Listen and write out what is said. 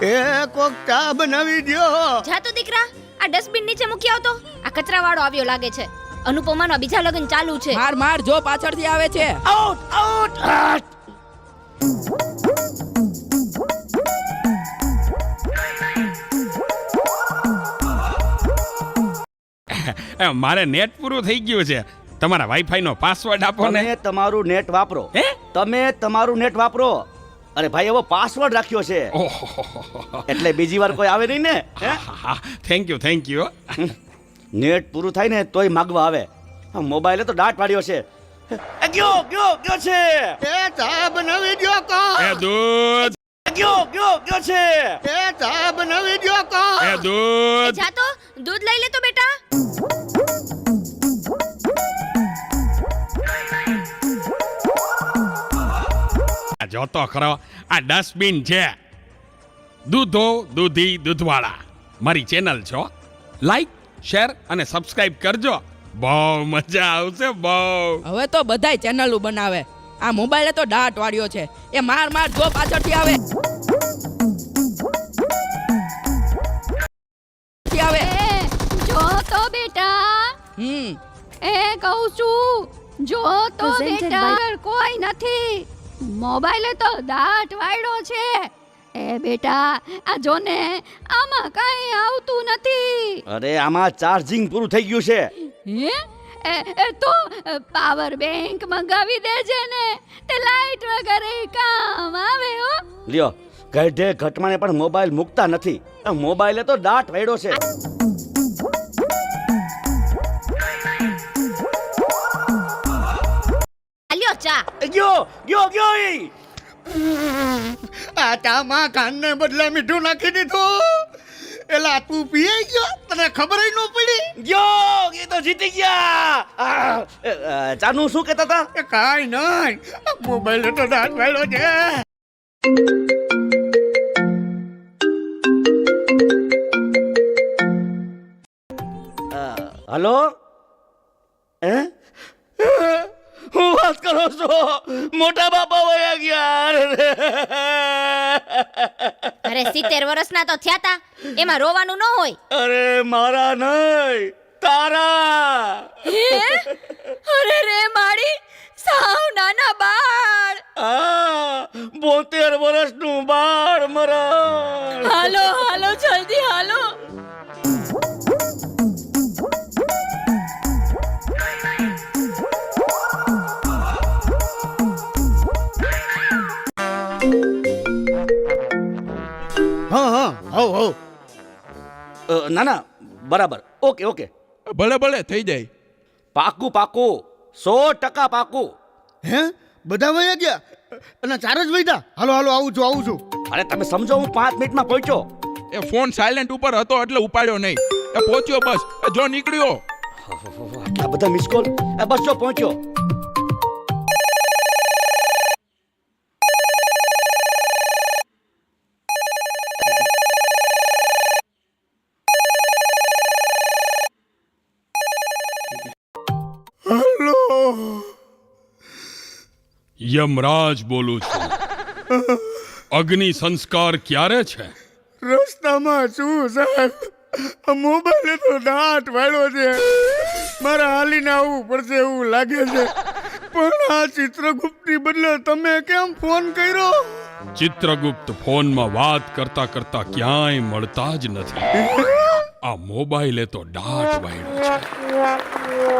એ કોક ચા બનાવી દ્યો. જા તો દીકરા, આ ડસ્ટબિન નીચે મૂકી આવતો. આ કચરાવાળો આવ્યો લાગે છે. અનુપમાના બીજા લગ્ન ચાલુ છે. માર માર જો પાછળથી આવે છે. Out out. મારે નેટ પૂરું થઈ ગયું છે. તમારા વાઈફાઈ નો પાસવર્ડ આપો ને. તમે તમારું નેટ વાપરો. હે? તમે તમારું નેટ વાપરો. અરે ભાઈ એવો પાસવર્ડ રાખ્યો છે એટલે બીજી વાર કોઈ આવે નહીં ને. Thank you. નેટ પૂરું થાય ને તોય માગવા આવે. મોબાઈલે તો દાટ પાડ્યો છે. ગયો છે. એ ચા બનાવી દ્યો કો. એ દૂધ. ગયો છે. એ ચા બનાવી દ્યો કો. એ દૂધ. જા તો દૂધ લઈ લે તો બેટા. જોતો ખરો, આ ડસ્ટબિન છે. દૂધો દૂધી દૂધવાળા મારી ચેનલ છો. લાઈક શેર અને સબસ્ક્રાઇબ કરજો. બહુ મજા આવશે બહુ. હવે તો બધાય ચેનલો બનાવે. આ મોબાઈલે તો દાટ વાળ્યો છે. એ માર માર જો પાછળથી આવે. આવે. જો તો બેટા, એ કહું છું, જો તો બેટા, કોઈ નથી. મોબાઈલે તો દાટ વાળ્યો છે. એ બેટા, આ જો ને, આમાં કઈ આવતું નથી. અરે આમાં ચાર્જિંગ પૂરું થઈ ગયું છે. હે? એ તો પાવર બેંક મંગાવી દેજે ને, તે લાઈટ વગર કામ આવે હો. લ્યો, ગઢે ઘટમાને પણ મોબાઈલ મૂકતા નથી. મોબાઈલે તો દાટ વાળ્યો છે. આલ્યો ચા. ગયો ઈ. આ ચામાં કાનને બદલે મીઠું નાખી દીધું. એલા તું પીએ ગયો, તને ખબર ન પડી. ગયો એ તો જીતી ગયા. ચાનું શું કહેતા હતા? એ કાંઈ નહીં, મોબાઈલ તો દાંત વાળ્યો છે. હલો, હું વાત કરો છો? મોટા બાપા વયા ગયા. અરે 70 વર્ષના તો થયા તા, એમાં રોવાનું ન હોય. અરે મારા નહીં, તારા. અરે રે માડી, સાવ નાના બાળ. 72 વર્ષનું બાળ મરણ. હાલો જલ્દી હાલો. હા હો. ના બરાબર. ઓકે ભલે થઈ જાય. પાકું 100% પાકું. હે, બધા વયા ગયા અને 4 જ વૈદા. હાલો આવું છું. અરે તમે સમજો, હું 5 મિનિટમાં પહોંચ્યો. એ ફોન સાયલેન્ટ ઉપર હતો એટલે ઉપાડ્યો નહીં. એ પહોંચ્યો બસ. જો નીકળ્યો. આટલા બધા મિસ કોલ. બસ જો પહોંચ્યો. યમરાજ બોલું છું. અગ્નિ સંસ્કાર ક્યારે છે? રસ્તામાં શું સાહેબ, મોબાઈલે તો દાંત વાળ્યો છે. મારે હાલીને આવવું પડશે એવું લાગે છે. પણ આ ચિત્રગુપ્તની બદલે તમે કેમ ફોન કર્યો? ચિત્રગુપ્ત ફોનમાં વાત કરતા ક્યાંય મળતા જ નથી. આ મોબાઈલે તો દાટ વાળ્યો છે.